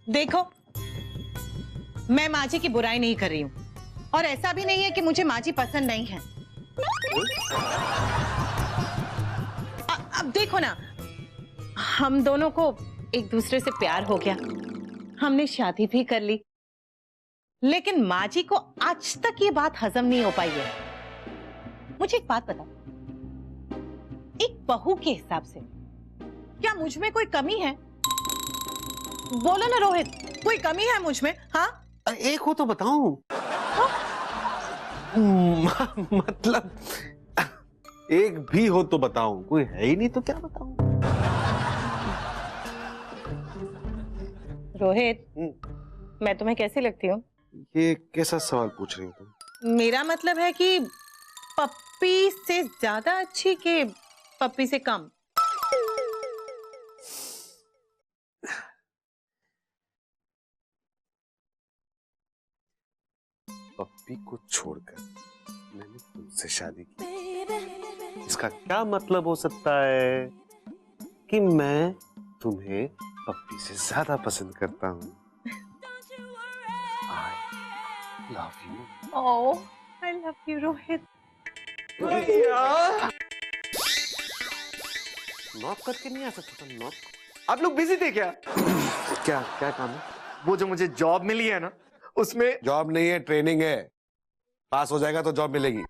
देखो, मैं माँ जी की बुराई नहीं कर रही हूँ और ऐसा भी नहीं है कि मुझे माँ जी पसंद नहीं है। अब देखो ना, हम दोनों को एक दूसरे से प्यार हो गया, हमने शादी भी कर ली, लेकिन माँ जी को आज तक ये बात हजम नहीं हो पाई है। मुझे एक बात बताओ, एक बहू के हिसाब से क्या मुझ में कोई कमी है? बोलो ना रोहित, कोई कमी है मुझ में? हाँ, एक हो तो बताऊं। हाँ? मतलब एक भी हो तो बताऊं, कोई है ही नहीं तो क्या बताऊं। रोहित, मैं तुम्हें कैसी लगती हूँ? ये कैसा सवाल पूछ रही हो तुम? मेरा मतलब है कि पप्पी से ज्यादा अच्छी कि पप्पी से कम? पप्पी को छोड़कर मैंने तुमसे शादी की, इसका क्या मतलब हो सकता है कि मैं तुम्हें पप्पी से ज्यादा पसंद करता हूँ। I love you. Oh, I love you, Rohit. Knock करके नहीं आ सकता था? नॉक। आप लोग बिजी थे क्या? क्या क्या काम है? वो जो मुझे जॉब मिली है ना, उसमें। जॉब नहीं है, ट्रेनिंग है। पास हो जाएगा तो जॉब मिलेगी।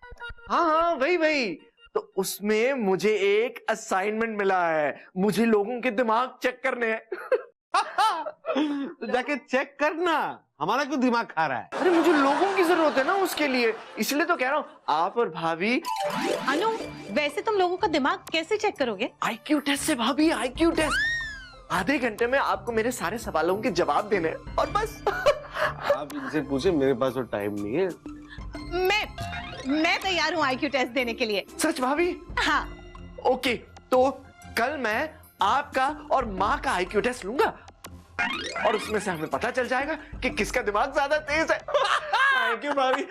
हाँ हाँ, वही। तो उसमें मुझे एक असाइनमेंट मिला है, मुझे लोगों के दिमाग चेक करने हैं। तो जाके चेक करना, हमारा क्यों दिमाग खा रहा है? अरे मुझे लोगों की जरूरत है ना उसके लिए, इसलिए तो कह रहा हूँ आप और भाभी। अनु, वैसे तुम लोगों का दिमाग कैसे चेक करोगे? IQ टेस्ट से भाभी, IQ टेस्ट। आधे घंटे में आपको मेरे सारे सवालों के जवाब देने हैं और बस। आप इनसे पूछे, मेरे पास तो टाइम नहीं है। मैं तैयार हूँ IQ टेस्ट देने के लिए। सच भाभी? हाँ। ओके, तो कल मैं आपका और माँ का IQ टेस्ट लूंगा और उसमें से हमें पता चल जाएगा कि किसका दिमाग ज्यादा तेज है। थैंक यू भाभी।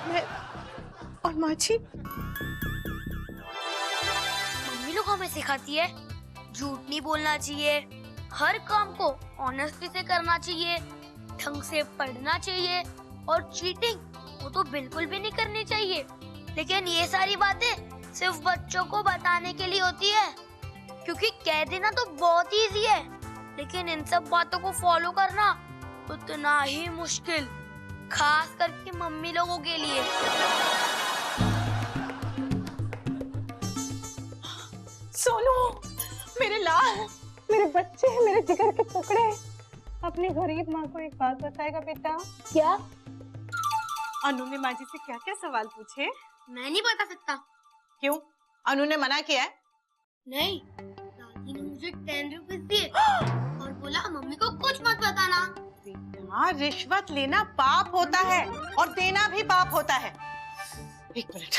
मैं और माँ जी। मम्मी लोग हमें सिखाती है झूठ नहीं बोलना चाहिए, हर काम को ऑनेस्टी से करना चाहिए, ढंग से पढ़ना चाहिए और चीटिंग वो तो बिल्कुल भी नहीं करनी चाहिए। लेकिन ये सारी बातें सिर्फ बच्चों को बताने के लिए होती है, क्योंकि कह देना तो बहुत इजी है, लेकिन इन सब बातों को फॉलो करना उतना ही मुश्किल, खास करके मम्मी लोगों के लिए। सोनू, मेरे लाल, मेरे बच्चे, मेरे जिगर के टुकड़े, अपनी गरीब माँ को एक बात बताएगा बेटा? क्या? अनु ने माँ जी से क्या क्या सवाल पूछे? मैं नहीं बता सकता। क्यों? अनु ने मना किया है? नहीं, दादी ने मुझे 10 रुपीज दिए और बोला मम्मी को कुछ मत बताना। बेटा, रिश्वत लेना पाप होता है और देना भी पाप होता है। एक मिनट।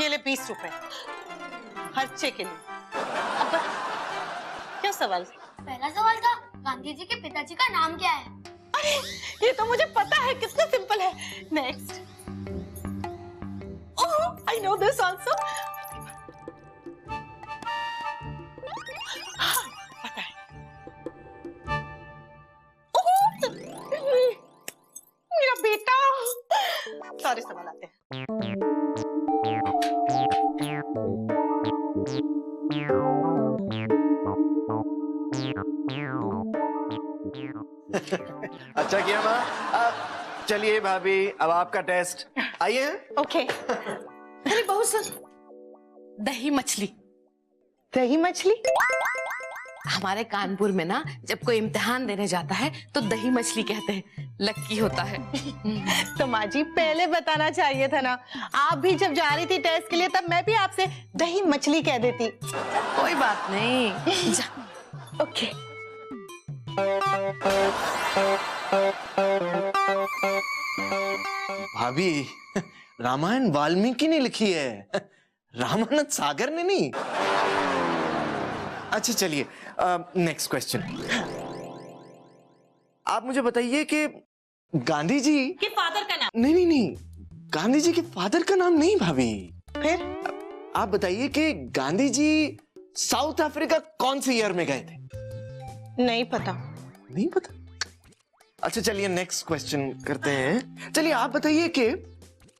ये ले 20 रुपए खर्चे के लिए। अब बता, क्या सवाल? पहला सवाल था गांधी जी के पिताजी का नाम क्या है? अरे ये तो मुझे पता है, कितना सिंपल है। Next. Oh, I know this answer. पता है। ओह, मेरा बेटा। सारे सवाल आते हैं। अच्छा किया माँ। चलिए भाभी, अब आपका टेस्ट। आइए। ओके। अरे बहुत सुन, दही मछली। दही मछली? हमारे कानपुर में ना जब कोई इम्तिहान देने जाता है तो दही मछली कहते हैं, लक्की होता है। तो माँ जी पहले बताना चाहिए था ना, आप भी जब जा रही थी टेस्ट के लिए तब मैं भी आपसे दही मछली कह देती। कोई बात नहीं, जा। ओके। भाभी, रामायण वाल्मीकि ने लिखी है, रामानंद सागर ने नहीं। अच्छा चलिए, नेक्स्ट क्वेश्चन। आप मुझे बताइए कि गांधी जी के फादर का नाम? नहीं, गांधी जी के फादर का नाम नहीं भाभी। फिर आप बताइए कि गांधी जी साउथ अफ्रीका कौन से ईयर में गए थे? नहीं पता। नहीं पता? अच्छा चलिए नेक्स्ट क्वेश्चन करते हैं। चलिए आप बताइए कि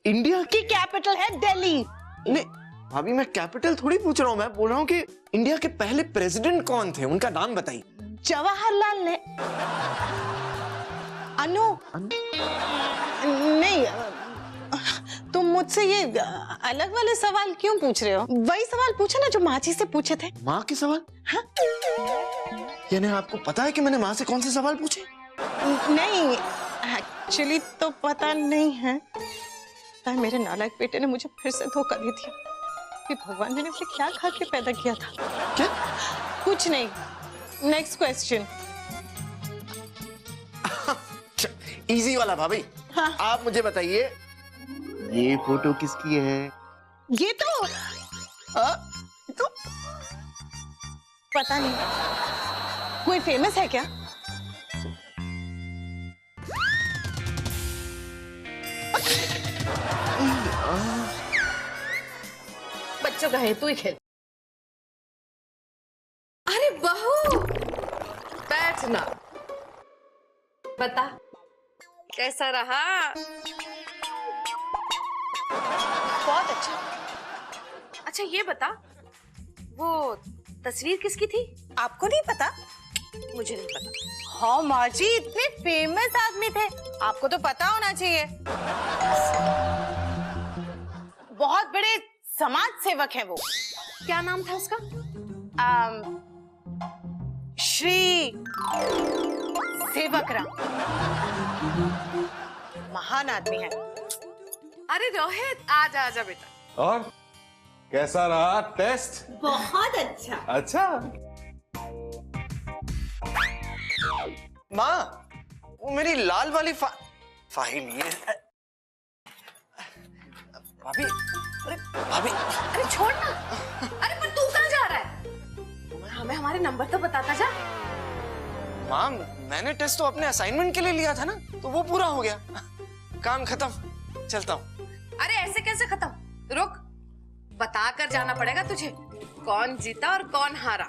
इंडिया की कैपिटल है दिल्ली। नहीं भाभी, मैं कैपिटल थोड़ी पूछ रहा हूं, मैं बोल रहा हूं कि इंडिया के पहले प्रेसिडेंट कौन थे, उनका नाम बताइए। जवाहरलाल ने अनु नहीं, तुम मुझसे ये अलग वाले सवाल क्यों पूछ रहे हो? वही सवाल पूछा ना जो माँ जी से पूछे थे। माँ के सवाल? हाँ? यानी आपको पता है कि मैंने माँ से कौन से सवाल पूछे? नहीं, एक्चुअली तो पता नहीं है। पर मेरे नालायक बेटे ने मुझे फिर से धोखा दे दिया कि भगवान ने मुझे क्या खा के पैदा किया था। क्या? कुछ नहीं। Next question. इजी वाला भाभी। हाँ। आप मुझे बताइए ये फोटो किसकी है? ये तो पता नहीं, कोई फेमस है क्या? बच्चों का है, तू ही खेल। अरे बहू, बैठना। बता कैसा रहा? बहुत अच्छा। अच्छा ये बता, वो तस्वीर किसकी थी? आपको नहीं पता? मुझे नहीं पता। हाँ माँ जी, इतने फेमस आदमी थे, आपको तो पता होना चाहिए। बहुत बड़े समाज सेवक हैं वो। क्या नाम था उसका? श्री सेवकराम। महान आदमी है। अरे रोहित, आजा आजा बेटा। और कैसा रहा टेस्ट? बहुत अच्छा। अच्छा। माँ, वो मेरी लाल वाली फाइल ये है। भाभी, अरे भाभी, अरे छोड़ ना। अरे पर तू कहाँ जा रहा है? हमें हमारे नंबर तो बताता जा। माँ मैंने टेस्ट तो अपने असाइनमेंट के लिए लिया था ना, तो वो पूरा हो गया। काम खत्म, चलता हूँ। अरे ऐसे कैसे खत्म? रुक, बता कर जाना पड़ेगा तुझे, कौन जीता और कौन हारा।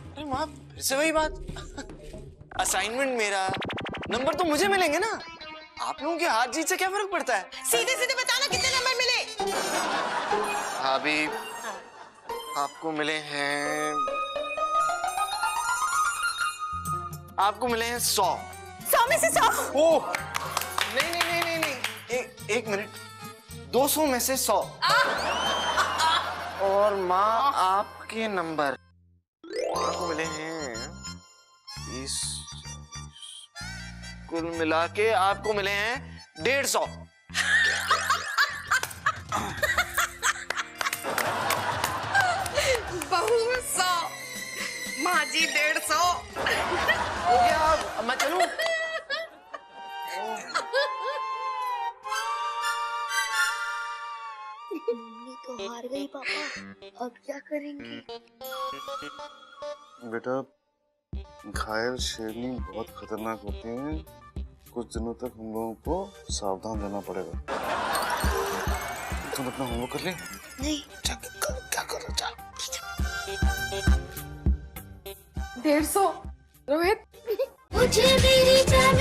अरे माँ फिर से वही बात। असाइनमेंट मेरा, नंबर तो मुझे मिलेंगे ना। आप लोगों के हार जीत से क्या फर्क पड़ता है? सीधे सीधे बताना कितने नंबर मिले। भाभी आपको मिले हैं, आपको मिले हैं 100। 100 में से 100। ओह नहीं नहीं नहीं नहीं नहीं, एक मिनट, 200 में से 100। और माँ आपके नंबर आपको मिले हैं 20, कुल मिला के आपको मिले हैं 150। बहू 100, माँ जी 150। हो गया, अब मैं चलूं? मम्मी तो हार गई पापा, अब क्या करेंगे? बेटा, घायल शेरनी बहुत खतरनाक होती हैं। कुछ दिनों तक हम लोगों को सावधान रहना पड़ेगा। तुम अपना होमवर्क कर ले। नहीं। क्या कर रहा? 150 रोहित। मुझे मेरी जान